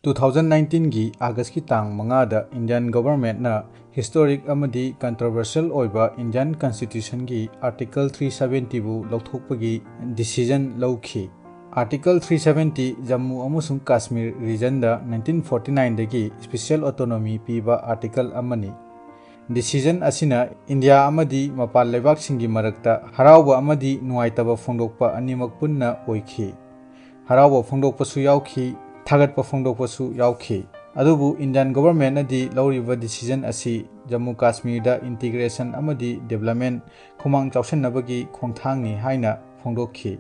2019 की अगस्त की तांग मंगादा इंडियन गवर्नमेंट ना हिस्टोरिक अमदी कंट्रोवर्शियल ओइबा इंडियन कॉन्स्टिट्यूशन की आर्टिकल 370 बु लौथोकपगी डिसीजन लौखी। आर्टिकल 370 जम्मू अमसुंग कश्मीर रीजन दा 1949 दगी स्पेशल ऑटोनॉमी पीबा आर्टिकल अमनी। डिसीजन असिना इंडिया अमदी मपाल लेबाक सिंगी मरकता हरावबा अमदी नुआइतबा फोंदोकपा अनिमक पुन्ना ओइखी। हरावबा फोंदोकपसु याउखी, थागतपा फोंदोकपसु याउखी। अदुबु इंडियन गवर्नमेंट नदी लौरिबा डिसीजन असि जम्मू कश्मीर दा इंटीग्रेशन अमदी डेवलपमेंट खुमांग चाउसन्नबगी खोंथांगनी हाइना फोंदोकखी।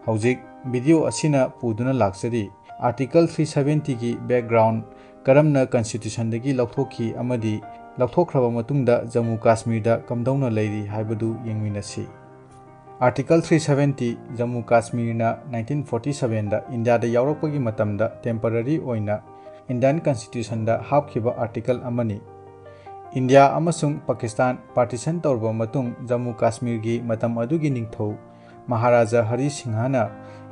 हौजिक वीडियो असिना पुदुना लाक्सरी आर्टिकल 370 की बैकग्राउंड करमना कॉन्स्टिट्यूशन दगी लौथोखी अमदी लौथोखरबा मतुंगदा जम्मू कश्मीर दा कमदौना लैरी हाइबदु यंगमिनसी। आर्टिकल 370 जम्मू कश्मीर ना 1947 दा इंडिया दा यावरकपगी मतमदा टेम्पररी ओइना इंडियन कॉन्स्टिट्यूशन दा हापखिबा आर्टिकल अमनी। इंडिया अमसुंग पाकिस्तान पार्टीशन तौरबा मतुंग जम्मू कश्मीर की मतम अदुगी निंगथौ महाराजा हरि सिंहना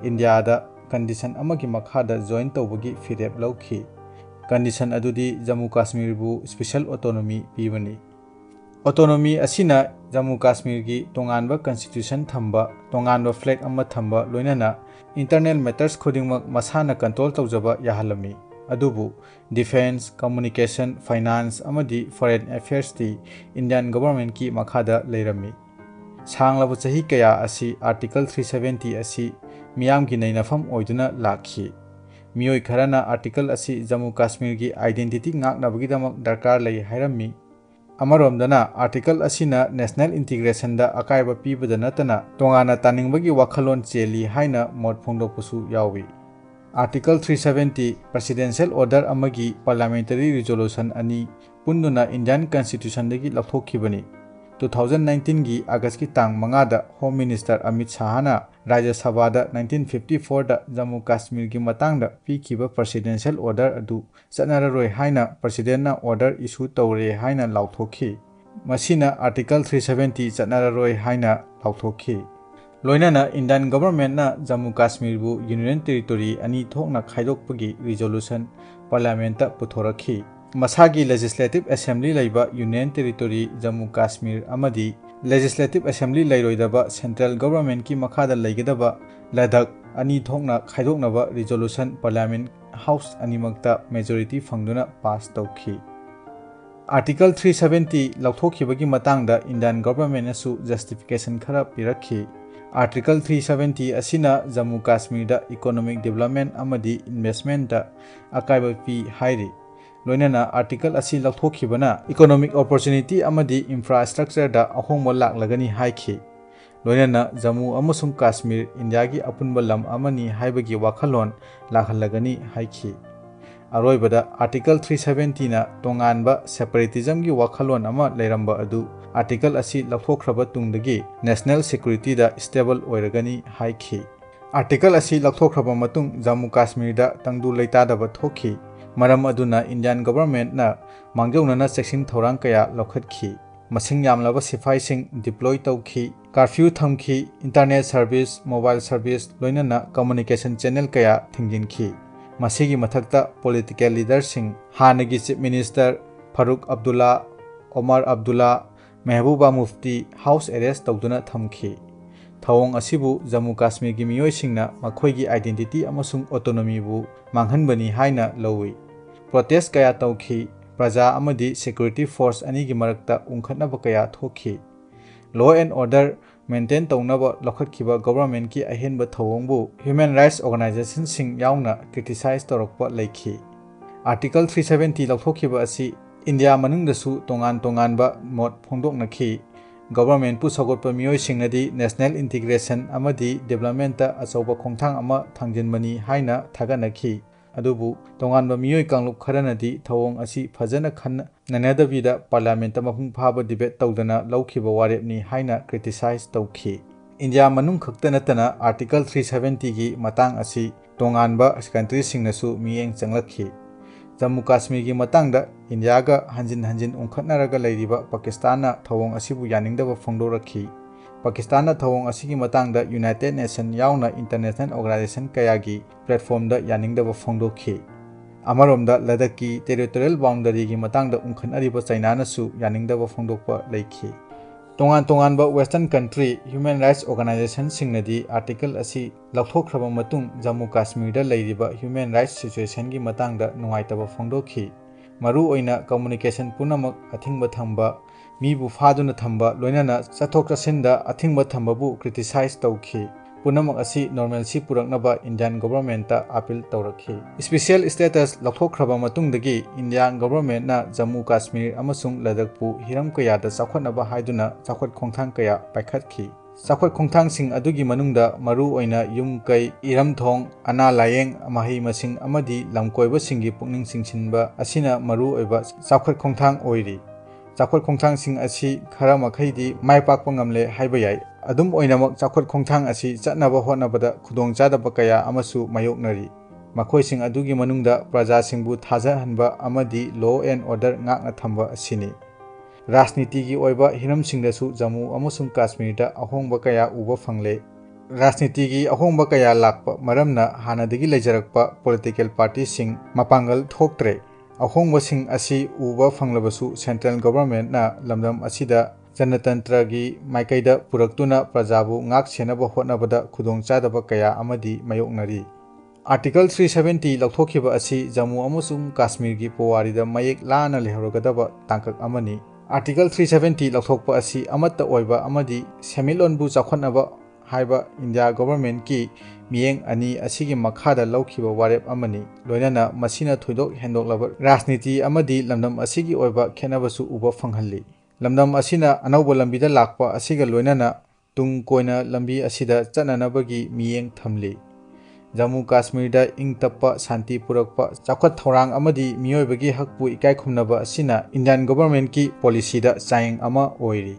इंडिया दा कंडीशन अमगी मखादा जॉइन तौबगी फिरेप लौखी। कंडीशन अदुदी जम्मू कश्मीर बु स्पेशल ऑटोनॉमी पीबनी। ऑटोनॉमी असिना जम्मू कश्मीर की तोंगानबा कॉन्स्टिट्यूशन थंबा तोंगानबा फ्लैग अमा थंबा लोइनाना इंटरनल मैटर्स खुदिंगमक मसाना कंट्रोल तौजबा याहलमी। अदुबु डिफेंस, कम्युनिकेशन, फाइनेंस अमदी फॉरेन अफेयर्स दी इंडियन गवर्नमेंट की मखादा लेरमी। सांगलाबा चही कया असि आर्टिकल 370 असि मियामगी नैनफम ओइदुना लाखी। मियोय खरना आर्टिकल असि जम्मू कश्मीर की आइडेंटिटी ngaknabagidamक दरकार लई हाइरमी। अमरोमदना आर्टिकल असिना नेशनल इंटीग्रेशन दा अकायबा पीबदा नतना तोंगाना तानिंगबगी वाखलोन चेली हाइना मोट फोंदोकपसु यावी। आर्टिकल 370 प्रेसिडेंशियल ऑर्डर अमगी पार्लियामेंटरी रिजोल्यूशन अनि पुंदुना इंडियन कॉन्स्टिट्यूशन दगी लौथोखिबनी। 2019 की अगस्त की तांग मंगादा होम मिनिस्टर अमित शाहना राज्य सभा दा 1954 दा जम्मू कश्मीर की मतांगदा पीखिबा प्रेसिडेंशियल ऑर्डर अदु चनररोय हाइना प्रेसिडेंटना ऑर्डर इशू तौरे हाइना लाउथोखी। मसिना आर्टिकल 370 चनररोय हाइना लाउथोखी। लोइनाना इंडियन गवर्नमेंटना जम्मू कश्मीर बु यूनियन टेरिटोरी अनि थोकना खाइदोकपगी रिजोल्यूशन पार्लियामेंट पुथोरखी। मसागी लेजिस्लेटिव असेंबली लैबा यूनियन टेरिटोरी जम्मू कश्मीर अमदी लेजिस्लेटिव असेंबली लैरोइदबा सेंट्रल गवर्नमेंट की मखादा लैगदबा लद्दाख अनि थोकना खाइदोकनबा रिजोल्यूशन पार्लियामेंट हाउस अनिमक्ता मेजॉरिटी फंगदुना पास तौखी। आर्टिकल 370 लौथोखिबगी मतांगदा इंडियन गवर्नमेंटनसु जस्टिफिकेशन खरा पिरखी। आर्टिकल 370 असिना जम्मू कश्मीर दा इकोनॉमिक डेवलपमेंट अमदी इन्वेस्टमेंट दा अकायबा पी हाइरी। लोइनाना आर्टिकल असि लौथोखिबना इकोनॉमिक अपॉर्चुनिटी अमदी इंफ्रास्ट्रक्चर दा अहोंगबा लागलगनी हाइखी। लोइनाना जम्मू अमसुंग कश्मीर इंडिया की अपुनबा लम अमनी हाइबगी वाखलोन लाखलगनी हाइखी। अरोइबदा आर्टिकल 370 ना तोंगानबा सेपरेटिज्म की वाखलोन अमा लेरंबा अदु आर्टिकल असि लौथोखरबा तुंगदगी नेशनल सिक्योरिटी दा स्टेबल ओइरगनी हाइखी। आर्टिकल असि लौथोखरबा मतुंग जम्मू कश्मीर दा तंगदु लैतादबा थोखी। मरम अदुना इंडियन गवर्नमेंट ना मांगजौनना चेक्सिंग थौरांग कया लौखतखी। मसिंग यामलाबा सिपाहीसिंग डिप्लॉय तौखी, कर्फ्यू थमखी, इंटरनेट सर्विस, मोबाइल सर्विस लोइनना कम्युनिकेशन चैनल कया थिंजिनखी। मसिगी मथक्ता पॉलिटिकल लीडरसिंग हानगी chief minister Farooq Abdullah, Omar Abdullah, Mehbooba Mufti house arrest तौदुना थमखी। थौंग असिबु जम्मू कश्मीर की मियोइसिंगना मखोइगी आइडेंटिटी अमसुंग ऑटोनॉमीबु मांगहनबनी हाइना लौई। प्रोटेस्ट कया तौखी। प्रजा अमदी सिक्योरिटी फोर्स अनी की मरकता उंखटनबा कया थोखी। लॉ एंड ऑर्डर मेंटेन तौनबा लौखतखिबा गवर्नमेंट की अहेनबा थौंगबु ह्यूमन राइट्स ऑर्गेनाइजेशन सिंग यावना क्रिटिसाइज तौरकपा लैखी। आर्टिकल 370 लौथोखिबा असि इंडिया मनुंगदसु तोंगान तोंगानबा मोट फोंदोकनखी। गवर्नमेंट पु सगोटपा मियोइसिंगनदी नेशनल इंटीग्रेशन अमदी डेवलपमेंट अचौबा खोंथांग अमा थांजिनबनी हाइना थागनखी। अदुबु तोंगानबा मियोइ कांगलुप खरनदी थौंग असि फजना खन ननदबीदा पार्लियामेंट मपुंग फाबा डिबेट तौदना लौखिबा वारेपनी हाइना क्रिटिसाइज तौखी। इंडिया मनुंग खक्त नतना आर्टिकल 370 की मतांग असि तोंगानबा कंट्रीसिंगनसु मियेंग चंगलखी। जम्मू कश्मीर की मतांगदा इंडियागा हंजिन हंजिन उंखटनरगा लैरिबा पाकिस्तानना थौंग असिबु यानिंगदबा फोंदोरखी। पाकिस्तानना थौंग असिगी मतांगदा यूनाइटेड नेशन यावना इंटरनेशनल ऑर्गेनाइजेशन कयागी प्लेटफॉर्मदा यानिंगदबा फोंदोखी। Amaromda Ladakhi territorial boundary gi matangda unkhanariba China nasu yaningdaba phongdokpa leikhi. Tongan Western country human rights organization singnadi article asi lauthokhraba matung Jammu Kashmir da leiriba human rights situation gi matangda nungaitaba phongdokhi. Maru oina communication punamak athingba thamba mibu phaduna thamba loinana chathok chasinda athingba thambabu criticize tawkhi. Punamak asi normalcy puraknaba Indian government ta appeal tawrakhi. Special status lauthokhraba matungdagi Indian government na Jammu Kashmir amasung Ladakh pu hiram kaya da chakhotnaba haiduna chakhot khongthang kaya paikhatkhi. Chakhot khongthang sing adugi manungda maru oina yumkai iramthong ana layeng mahi masing amadi lamkoiba singi pukning singsinba asina maru oiba chakhot khongthang oiri. Chakhot khongthang sing asi khara makhaidi maipakpa ngamle haiba yai. Adum oinamak chakhot khongthang asi chatnaba hotnabada khudongchadaba kaya amasu mayoknari. Makhoi adugi manungda praja singbu thajahanba amadi law and order ngakna thamba asini. Rajniti gi oiba hiram singdasu Jammu amasung Kashmir da ahongba kaya uba phangle. Rajniti gi ahongba kaya lakpa maramna hanadagi lejarakpa political party sing mapangal thoktre. Ahongba sing asi uba phanglabasu central government na lamdam asida Janatantra gi maikaida puraktuna prajabu ngak senaba hotnabada khudongchadaba kaya amadi mayoknari. Article 370 lauthokhiba asi Jammu amasung Kashmir gi powarida mayek lana lehorogadaba tangkak amani. Article 370 lauthokpa asi amatta oiba amadi semilonbu chakhotnaba haiba India government ki miyeng ani asigi makhada laukhiba warep amani. Loinana masina thoidok hendoklaba rajniti amadi lamdam asigi oiba khenabasu uba phanghalli. Lamdam asina anauba lambida lakpa asiga loinana tung koina lambi asida chananabagi miyeng thamli. Jammu Kashmir da ingtappa santi purakpa chakhot thorang amadi miyoibagi hakpu ikai khumnaba asina Indian government ki policy da chaing ama oiri.